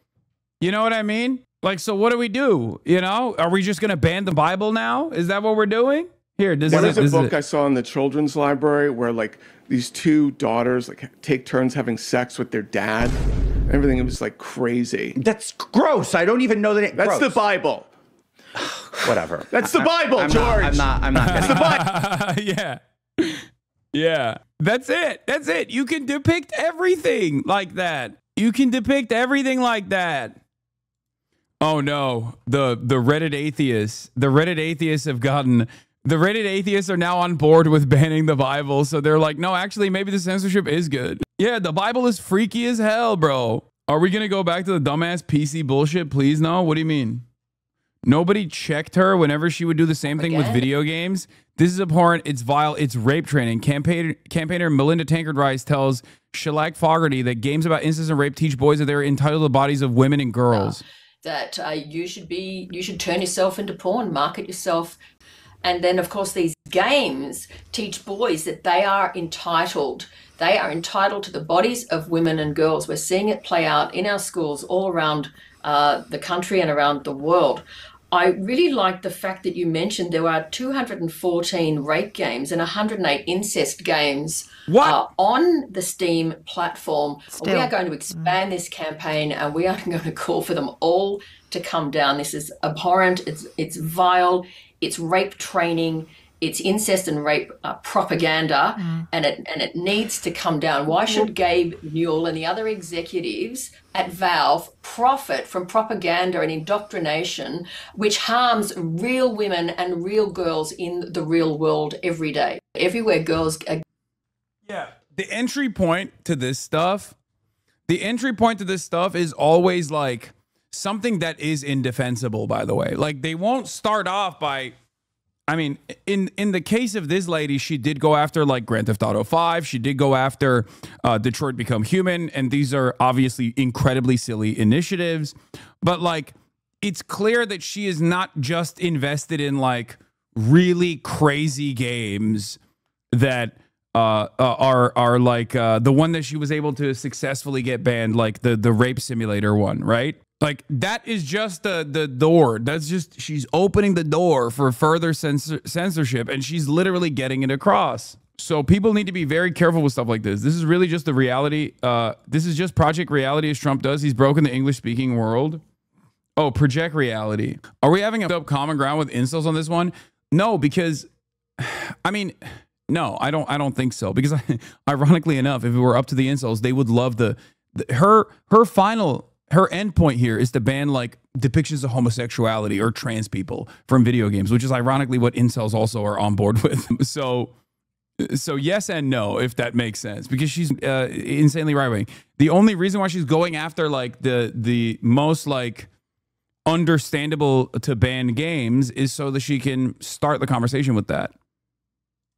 You know what I mean? Like, so what do we do? You know, are we just going to ban the Bible now? Is that what we're doing? Here, this is a book I saw in the children's library where, like, these two daughters like take turns having sex with their dad. Everything was like crazy. That's gross. I don't even know that. That's gross. The Bible. Whatever. That's the Bible, George. I'm not. That's the Bible. Yeah. Yeah. That's it. That's it. You can depict everything like that. You can depict everything like that. Oh no. The Reddit atheists. The Reddit atheists have gotten. The Reddit atheists are now on board with banning the Bible. So they're like, no, actually, maybe the censorship is good. Yeah, the Bible is freaky as hell, bro. Are we going to go back to the dumbass PC bullshit? Please, no. What do you mean? Nobody checked her whenever she would do the same thing with video games. This is abhorrent. It's vile. It's rape training. Campaigner Melinda Tankard Rice tells Shellac Fogarty that games about incest and rape teach boys that they're entitled to the bodies of women and girls. That you should turn yourself into porn, market yourself. And then, of course, these games teach boys that they are entitled. They are entitled to the bodies of women and girls. We're seeing it play out in our schools all around the country and around the world. I really like the fact that you mentioned there are 214 rape games and 108 incest games on the Steam platform. Still. We are going to expand this campaign, and we are going to call for them all to come down. This is abhorrent. It's vile. It's rape training. It's incest and rape propaganda, and it needs to come down. Why should Gabe Newell and the other executives at Valve profit from propaganda and indoctrination which harms real women and real girls in the real world every day? Everywhere girls are. Yeah, the entry point to this stuff is always like something that is indefensible, by the way. Like, they won't start off by, I mean, in the case of this lady, she did go after like Grand Theft Auto 5. She did go after Detroit Become Human. And these are obviously incredibly silly initiatives. But like, it's clear that she is not just invested in like really crazy games that are like the one that she was able to successfully get banned, like the rape simulator one, right? Like, that is just the door. That's just, she's opening the door for further censorship, and she's literally getting it across. So people need to be very careful with stuff like this. This is really just the reality. This is just Project Reality, as Trump does. He's broken the English-speaking world. Oh, Project Reality. Are we having a common ground with incels on this one? No, because, I mean, no, I don't think so. Because ironically enough, if it were up to the incels, they would love her end point here is to ban like depictions of homosexuality or trans people from video games, which is ironically what incels also are on board with. So yes and no, if that makes sense, because she's insanely right-wing. The only reason why she's going after like the most like understandable to ban games is so that she can start the conversation with that.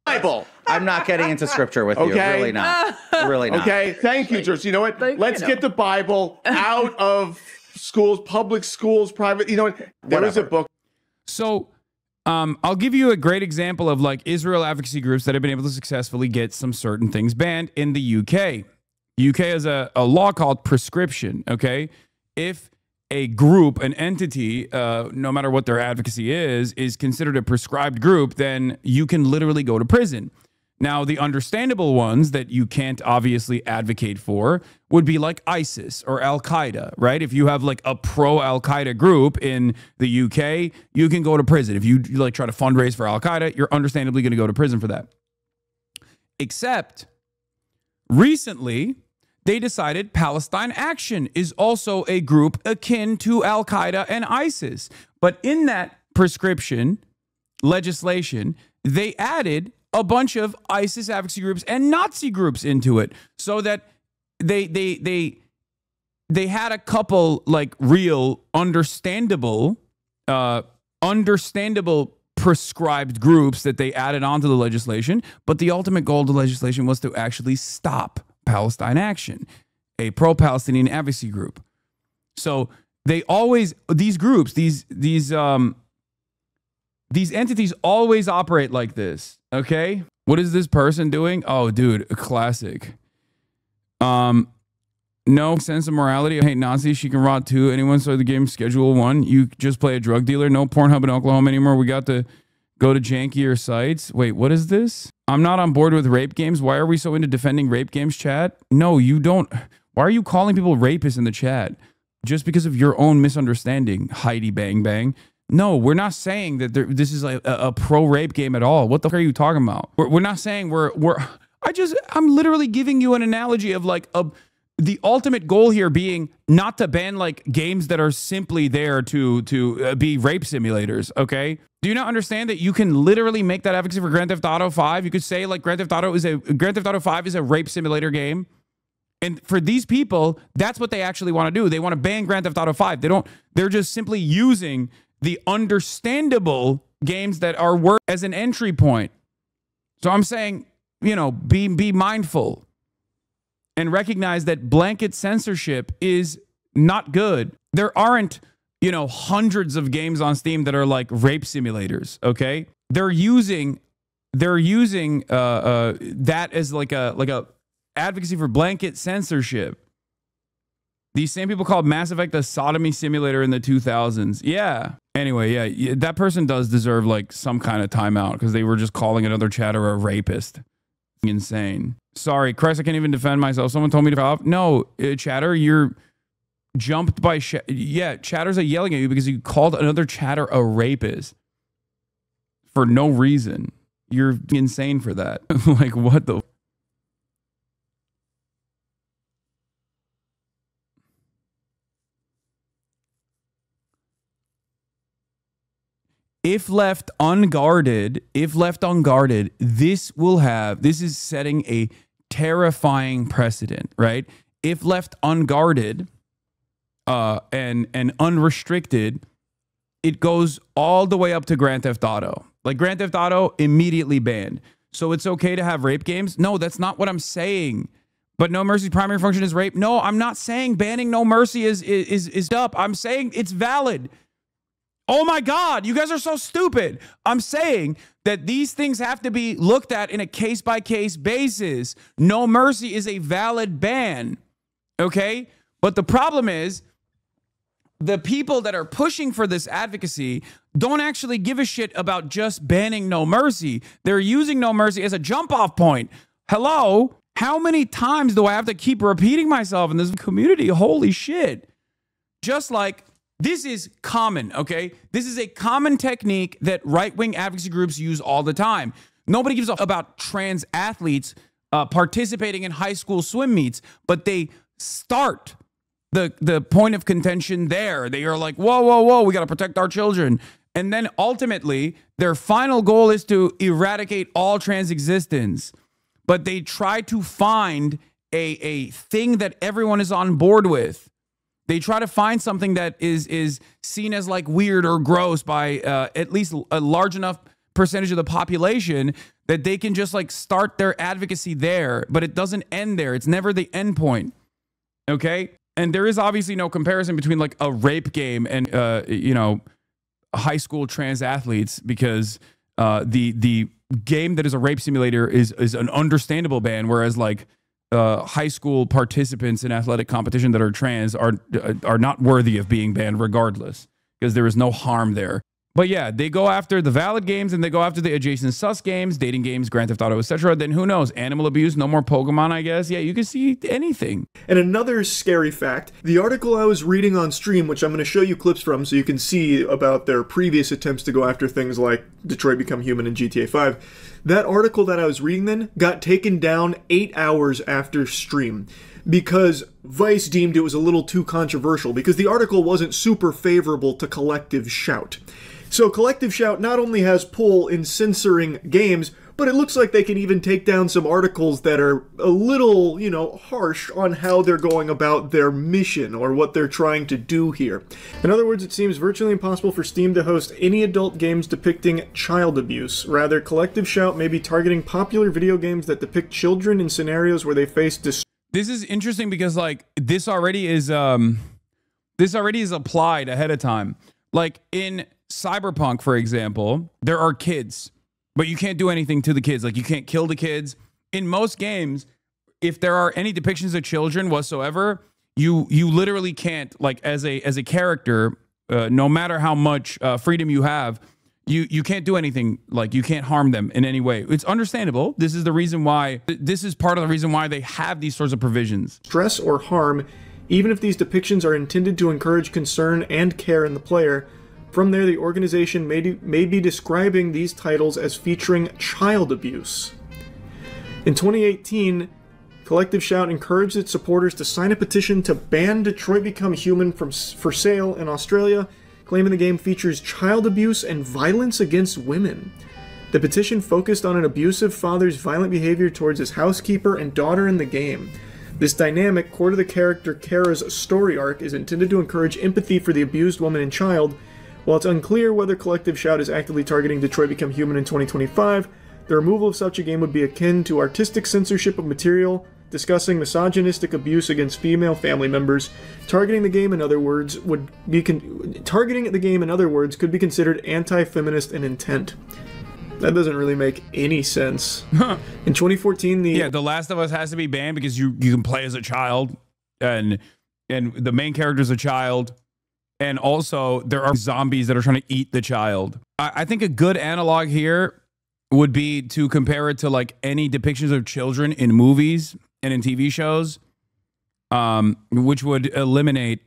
Bible. I'm not getting into scripture with you. Really not. Really not. Okay. Thank you, George. You know what? Let's get the Bible out of schools, public schools, private. You know what? There is a book. So I'll give you a great example of like Israel advocacy groups that have been able to successfully get some certain things banned in the UK. UK has a law called prescription, okay? If a group, an entity, no matter what their advocacy is considered a prescribed group, then you can literally go to prison. Now, the understandable ones that you can't obviously advocate for would be like ISIS or Al-Qaeda, right? If you have like a pro-Al-Qaeda group in the UK, you can go to prison. If you like try to fundraise for Al-Qaeda, you're understandably going to go to prison for that. Except recently, they decided Palestine Action is also a group akin to Al-Qaeda and ISIS. But in that prescription legislation, they added a bunch of ISIS advocacy groups and Nazi groups into it, so that they had a couple like real understandable prescribed groups that they added onto the legislation. But the ultimate goal of the legislation was to actually stop Palestine Action, a pro-Palestinian advocacy group. So they always, these groups, these entities always operate like this, okay? What is this person doing? Oh, dude, a classic. No sense of morality. I hate Nazis. She can rot too. Anyone saw the game Schedule 1? You just play a drug dealer. No Pornhub in Oklahoma anymore. We got to go to jankier sites. Wait, what is this? I'm not on board with rape games. Why are we so into defending rape games, chat? No, you don't. Why are you calling people rapists in the chat? Just because of your own misunderstanding, Heidi Bang Bang. No, we're not saying that this is like a pro-rape game at all. What the fuck are you talking about? We're not saying I'm literally giving you an analogy of like the ultimate goal here being not to ban like games that are simply there to be rape simulators, okay? Do you not understand that you can literally make that advocacy for Grand Theft Auto 5? You could say like Grand Theft Auto 5 is a rape simulator game. And for these people, that's what they actually want to do. They want to ban Grand Theft Auto 5. They're just simply using the understandable games that are worth as an entry point. So I'm saying, you know, be mindful and recognize that blanket censorship is not good. There aren't, you know, hundreds of games on Steam that are like rape simulators, okay? They're using that as like a advocacy for blanket censorship. These same people called Mass Effect a sodomy simulator in the 2000s. Yeah. Anyway, yeah, that person does deserve like some kind of timeout because they were just calling another chatter a rapist. Insane. Sorry, Christ, I can't even defend myself. Someone told me to off. No, chatter, you're jumped by... yeah, chatters are yelling at you because you called another chatter a rapist for no reason. You're insane for that. Like, what the... If left unguarded, this is setting a terrifying precedent, right? If left unguarded and unrestricted, it goes all the way up to Grand Theft Auto. Like Grand Theft Auto immediately banned. So it's okay to have rape games? No, that's not what I'm saying. But No Mercy's primary function is rape? No, I'm not saying banning No Mercy is up. I'm saying it's valid. Oh my God, you guys are so stupid. I'm saying that these things have to be looked at in a case-by-case basis. No Mercy is a valid ban, okay? But the problem is the people that are pushing for this advocacy don't actually give a shit about just banning No Mercy. They're using No Mercy as a jump-off point. Hello? How many times do I have to keep repeating myself in this community? Holy shit. Just like... this is common, okay? This is a common technique that right-wing advocacy groups use all the time. Nobody gives a fuck about trans athletes participating in high school swim meets, but they start the point of contention there. They are like, whoa, whoa, whoa, we got to protect our children. And then ultimately, their final goal is to eradicate all trans existence. But they try to find a thing that everyone is on board with. They try to find something that is seen as like weird or gross by at least a large enough percentage of the population that they can just like start their advocacy there, but it doesn't end there. It's never the end point. Okay? And there is obviously no comparison between like a rape game and you know, high school trans athletes, because the game that is a rape simulator is an understandable ban, whereas like high school participants in athletic competition that are trans are not worthy of being banned regardless, because there is no harm there. But yeah, they go after the valid games and they go after the adjacent sus games, dating games, Grand Theft Auto, etc. Then who knows? Animal abuse, no more Pokemon, I guess. Yeah, you can see anything. And another scary fact, the article I was reading on stream, which I'm going to show you clips from so you can see about their previous attempts to go after things like Detroit Become Human and GTA 5, that article that I was reading then got taken down 8 hours after stream, because Vice deemed it was a little too controversial, because the article wasn't super favorable to Collective Shout. So Collective Shout not only has pull in censoring games, but it looks like they can even take down some articles that are a little, you know, harsh on how they're going about their mission or what they're trying to do here. In other words, it seems virtually impossible for Steam to host any adult games depicting child abuse. Rather, Collective Shout may be targeting popular video games that depict children in scenarios where they face This is interesting because, like, this already is applied ahead of time. Like in Cyberpunk, for example, there are kids, but you can't do anything to the kids. Like, you can't kill the kids. In most games, if there are any depictions of children whatsoever, you literally can't, like, as a character, no matter how much freedom you have, you can't do anything. Like, you can't harm them in any way. It's understandable. This is the reason why. This is part of the reason why they have these sorts of provisions. Stress or harm, even if these depictions are intended to encourage concern and care in the player. From there, the organization may be describing these titles as featuring child abuse. In 2018, Collective Shout encouraged its supporters to sign a petition to ban Detroit Become Human for sale in Australia, claiming the game features child abuse and violence against women. The petition focused on an abusive father's violent behavior towards his housekeeper and daughter in the game. This dynamic, core to the character Kara's story arc, is intended to encourage empathy for the abused woman and child. While it's unclear whether Collective Shout is actively targeting Detroit Become Human in 2025, the removal of such a game would be akin to artistic censorship of material discussing misogynistic abuse against female family members. Targeting the game, in other words, could be considered anti-feminist in intent. That doesn't really make any sense. In 2014, The Last of Us has to be banned because you can play as a child, and the main character is a child. And also, there are zombies that are trying to eat the child. I think a good analog here would be to compare it to, like, any depictions of children in movies and in TV shows, which would eliminate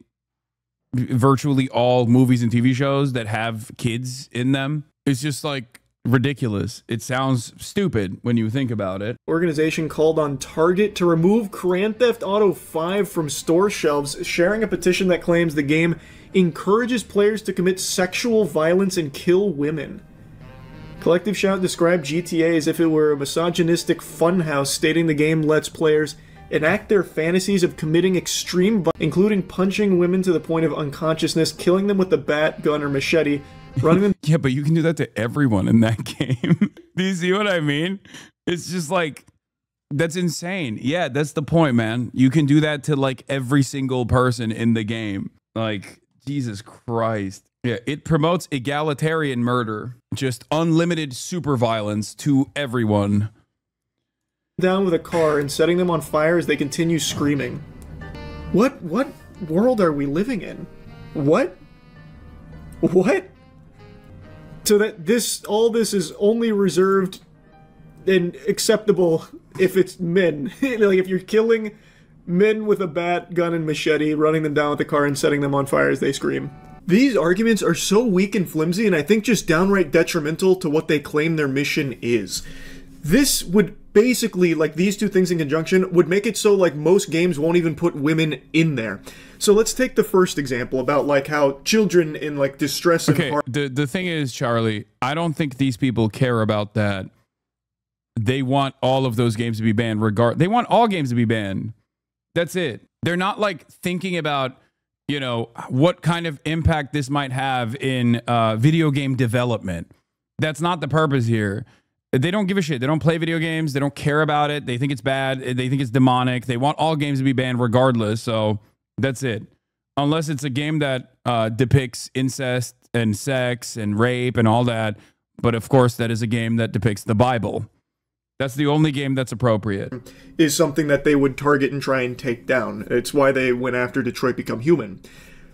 virtually all movies and TV shows that have kids in them. It's just, like, ridiculous. It sounds stupid when you think about it. Organization called on Target to remove Grand Theft Auto 5 from store shelves, sharing a petition that claims the game encourages players to commit sexual violence and kill women. Collective Shout described GTA as if it were a misogynistic funhouse, stating the game lets players enact their fantasies of committing extreme violence, including punching women to the point of unconsciousness, killing them with a bat, gun, or machete, running them. Yeah, but you can do that to everyone in that game. Do you see what I mean? It's just like, that's insane. Yeah, that's the point, man. You can do that to, like, every single person in the game. Like, Jesus Christ. Yeah, it promotes egalitarian murder, just unlimited super violence to everyone. Down with a car and setting them on fire as they continue screaming. What world are we living in? What? So that all this is only reserved and acceptable if it's men. Like, if you're killing men with a bat, gun, and machete, running them down with the car and setting them on fire as they scream. These arguments are so weak and flimsy, and I think just downright detrimental to what they claim their mission is. This would basically, like, these two things in conjunction, would make it so, like, most games won't even put women in there. So let's take the first example about, like, how children in, like, distress and harm. The thing is, Charlie, I don't think these people care about that. They want all of those games to be banned. They want all games to be banned. That's it. They're not, like, thinking about, you know, what kind of impact this might have in video game development. That's not the purpose here. They don't give a shit. They don't play video games. They don't care about it. They think it's bad. They think it's demonic. They want all games to be banned regardless. So that's it. Unless it's a game that depicts incest and sex and rape and all that. But of course, that is a game that depicts the Bible. That's the only game that's appropriate. Is something that they would target and try and take down. It's why they went after Detroit Become Human.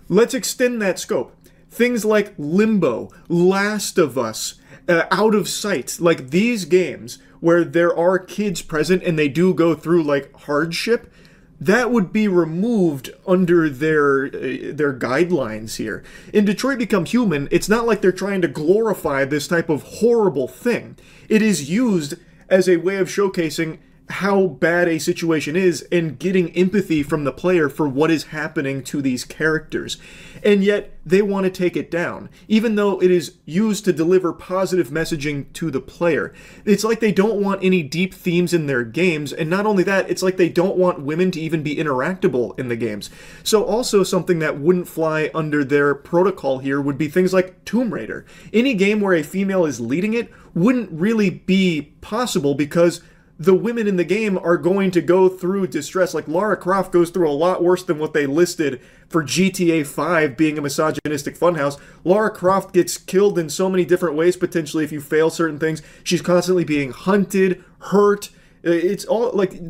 Let's extend that scope. Things like Limbo, Last of Us, Out of Sight, like these games where there are kids present and they do go through like hardship, that would be removed under their guidelines here. In Detroit Become Human, it's not like they're trying to glorify this type of horrible thing. It is used as a way of showcasing how bad a situation is and getting empathy from the player for what is happening to these characters. And yet, they want to take it down, even though it is used to deliver positive messaging to the player. It's like they don't want any deep themes in their games, and not only that, it's like they don't want women to even be interactable in the games. So also something that wouldn't fly under their protocol here would be things like Tomb Raider. Any game where a female is leading it wouldn't really be possible because the women in the game are going to go through distress. Like Lara Croft goes through a lot worse than what they listed for GTA 5 being a misogynistic funhouse. Lara Croft gets killed in so many different ways, potentially, if you fail certain things. She's constantly being hunted, hurt. It's all like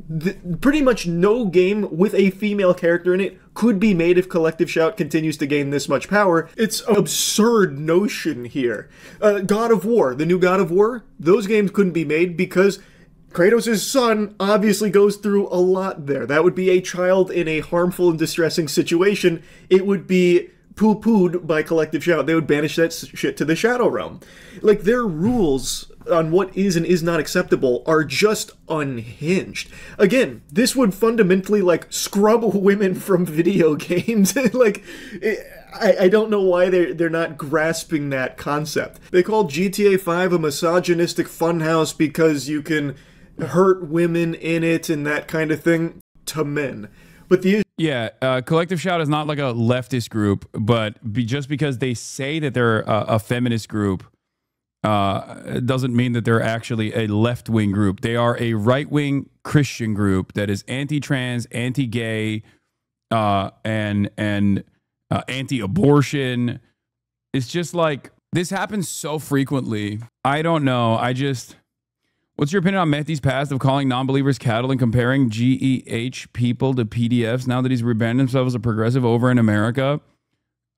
pretty much no game with a female character in it could be made if Collective Shout continues to gain this much power. It's an absurd notion here. God of War, the new God of War, those games couldn't be made because Kratos' son obviously goes through a lot there. That would be a child in a harmful and distressing situation. It would be poo-pooed by Collective Shout. They would banish that shit to the Shadow Realm. Like, their rules on what is and is not acceptable are just unhinged. Again, this would fundamentally, like, scrub women from video games. Like, I don't know why they're not grasping that concept. They call GTA 5 a misogynistic funhouse because you can hurt women in it and that kind of thing to men. But the Collective Shout is not like a leftist group, but just because they say that they're a feminist group doesn't mean that they're actually a left-wing group. They are a right-wing Christian group that is anti-trans, anti-gay, and anti-abortion. It's just like, this happens so frequently. I don't know. What's your opinion on Mehdi's past of calling non-believers cattle and comparing GEH people to PDFs now that he's rebranded himself as a progressive over in America?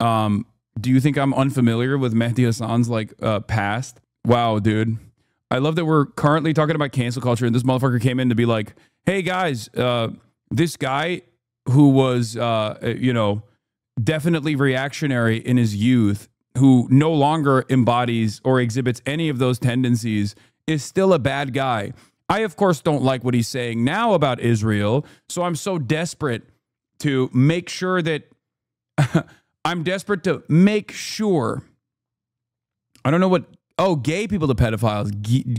Do you think I'm unfamiliar with Mehdi Hasan's past? Wow, dude. I love that we're currently talking about cancel culture and this motherfucker came in to be like, hey guys, this guy who was, definitely reactionary in his youth, who no longer embodies or exhibits any of those tendencies, is still a bad guy. I, of course, don't like what he's saying now about Israel, so I'm so desperate to make sure that I'm desperate to make sure. I don't know what. Oh, gay people to pedophiles.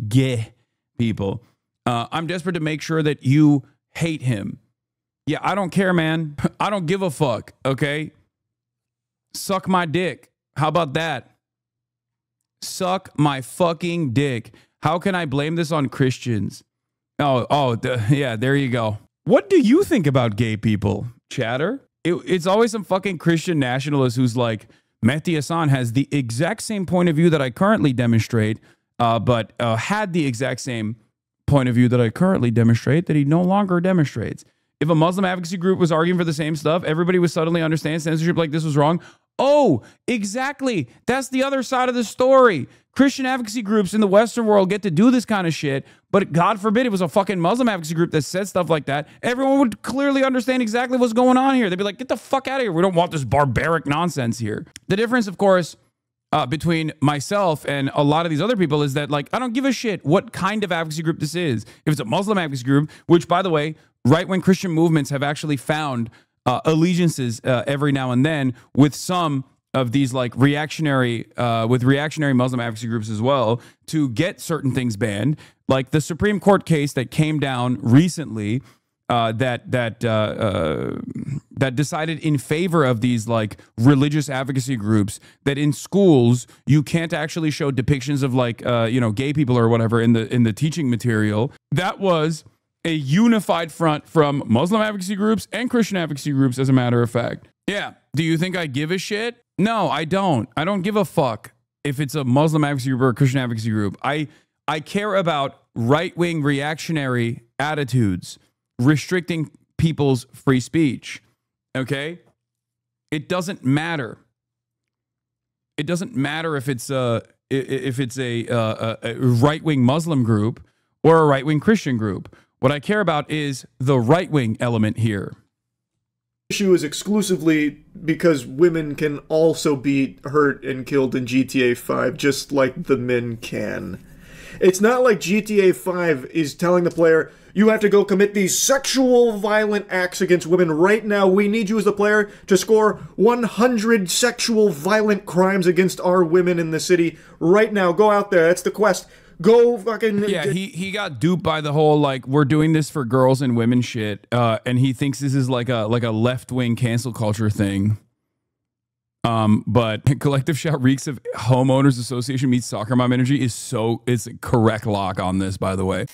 Gay people. I'm desperate to make sure that you hate him. Yeah, I don't care, man. I don't give a fuck, okay? Suck my dick. How about that? Suck my fucking dick. How can I blame this on Christians? Yeah, there you go. What do you think about gay people, chatter? It's always some fucking Christian nationalist who's like, Mehdi Hasan has the exact same point of view that I currently demonstrate, but had the exact same point of view that I currently demonstrate that he no longer demonstrates. If a Muslim advocacy group was arguing for the same stuff, everybody would suddenly understand censorship like this was wrong. Oh, exactly. That's the other side of the story. Christian advocacy groups in the Western world get to do this kind of shit, but God forbid it was a fucking Muslim advocacy group that said stuff like that. Everyone would clearly understand exactly what's going on here. They'd be like, get the fuck out of here. We don't want this barbaric nonsense here. The difference, of course, between myself and a lot of these other people is that, like, I don't give a shit what kind of advocacy group this is. If it's a Muslim advocacy group, which, by the way, right-wing Christian movements have actually found allegiances every now and then with some of these reactionary Muslim advocacy groups as well to get certain things banned, like the Supreme Court case that came down recently that decided in favor of these religious advocacy groups, that in schools you can't actually show depictions of gay people or whatever in the teaching material. That was a unified front from Muslim advocacy groups and Christian advocacy groups, as a matter of fact. Yeah. Do you think I give a shit? No, I don't. I don't give a fuck if it's a Muslim advocacy group or a Christian advocacy group. I I care about right-wing reactionary attitudes restricting people's free speech. Okay? It doesn't matter. It doesn't matter if it's a right-wing Muslim group or a right-wing Christian group. What I care about is the right-wing element here. Issue is exclusively because women can also be hurt and killed in GTA 5 just like the men can. It's not like GTA 5 is telling the player, you have to go commit these sexual violent acts against women right now. We need you as the player to score 100 sexual violent crimes against our women in the city right now. Go out there. That's the quest. Go fucking... Yeah, he got duped by the whole, like, we're doing this for girls and women shit. And he thinks this is like a left-wing cancel culture thing. But Collective Shout reeks of Homeowners Association meets Soccer Mom energy is it's a correct lock on this, by the way.